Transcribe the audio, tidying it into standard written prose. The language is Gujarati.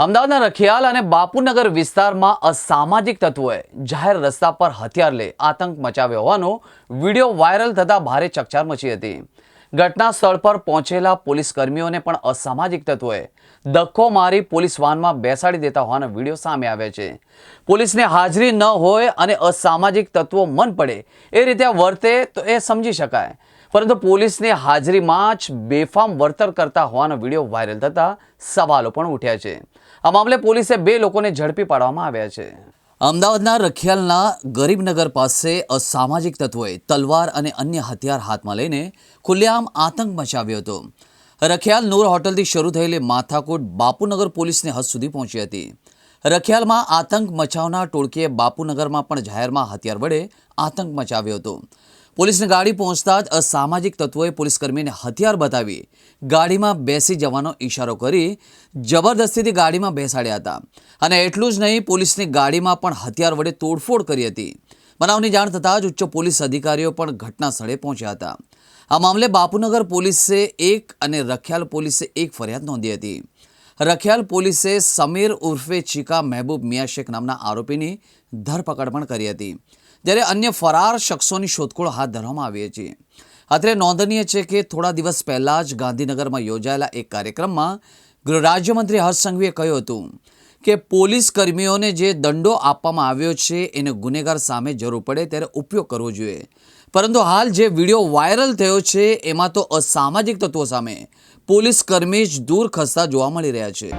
અમદાવાદના રખિયાલ અને બાપુનગર વિસ્તારમાં અસામાજિક તત્વોએ જાહેર રસ્તા પર હથિયાર લઈ આતંક મચાવ્યો હોવાનો વિડીયો વાયરલ થતા ભારે ચકચાર મચી હતી। ઘટના સ્થળ પર પહોંચેલા પોલીસ કર્મીઓને પણ અસામાજિક તત્વોએ ધક્કો મારી પોલીસ વાનમાં બેસાડી દેતા હોવાના વિડીયો સામે આવ્યા છે। પોલીસને હાજરી ન હોય અને અસામાજિક તત્વો મન પડે એ રીતે વર્તે તો એ સમજી શકાય, પરંતુ પોલીસની હાજરીમાં જ બેફામ વર્તન કરતા હોવાનો વિડીયો વાયરલ થતા સવાલો પણ ઉઠ્યા છે। આ મામલે પોલીસે 2 લોકોને ઝડપી પાડવામાં આવ્યા છે। અમદાવાદના રખિયાલના ગરીબનગર પાસે અસામાજિક તત્વોએ તલવાર અને અન્ય હથિયાર હાથમાં લઈને ખુલ્લેઆમ આતંક મચાવ્યો હતો। રખિયાલ નૂર હોટલથી શરૂ થયેલી માથાકૂટ બાપુનગર પોલીસને હદ સુધી પહોંચી હતી। રખિયાલમાં આતંક મચાવનાર ટોળકીએ બાપુનગરમાં પણ જાહેરમાં હથિયાર વડે આતંક મચાવ્યો હતો। પોલીસની ગાડી પહોંચતા જ અસામાજિક તત્વોએ પોલીસકર્મીને હથિયાર બતાવી ગાડીમાં બેસી જવાનો ઇશારો કરી જબરદસ્તીથી ગાડીમાં બેસાડ્યા હતા અને એટલું જ નહીં, પોલીસની ગાડીમાં પણ હથિયાર વડે તોડફોડ કરી હતી। બનાવની જાણ થતાં જ ઉચ્ચ પોલીસ અધિકારીઓ પણ ઘટના સ્થળે પહોંચ્યા હતા। આ મામલે બાપુનગર પોલીસે 1 અને રખિયાલ પોલીસે 1 ફરિયાદ નોંધી હતી। રખિયાલ પોલીસે સમીર ઉર્ફે ચીકા મહેબૂબ મિયા શેખ નામના આરોપીની ધરપકડ પણ કરી હતી, જ્યારે અન્ય ફરાર શખ્સોની શોધખોળ હાથ ધરવામાં આવી છે। અત્રે નોંધનીય છે કે થોડા દિવસ પહેલાં જ ગાંધીનગરમાં યોજાયેલા એક કાર્યક્રમમાં ગૃહ રાજ્યમંત્રી હર્ષ સંઘવીએ કહ્યું હતું કે પોલીસ કર્મીઓને જે દંડો આપવામાં આવ્યો છે એને ગુનેગાર સામે જરૂર પડે ત્યારે ઉપયોગ કરવો જોઈએ, પરંતુ હાલ જે વિડીયો વાયરલ થયો છે એમાં તો અસામાજિક તત્વો સામે પોલીસ કર્મી જ દૂર ખસતા જોવા મળી રહ્યા છે।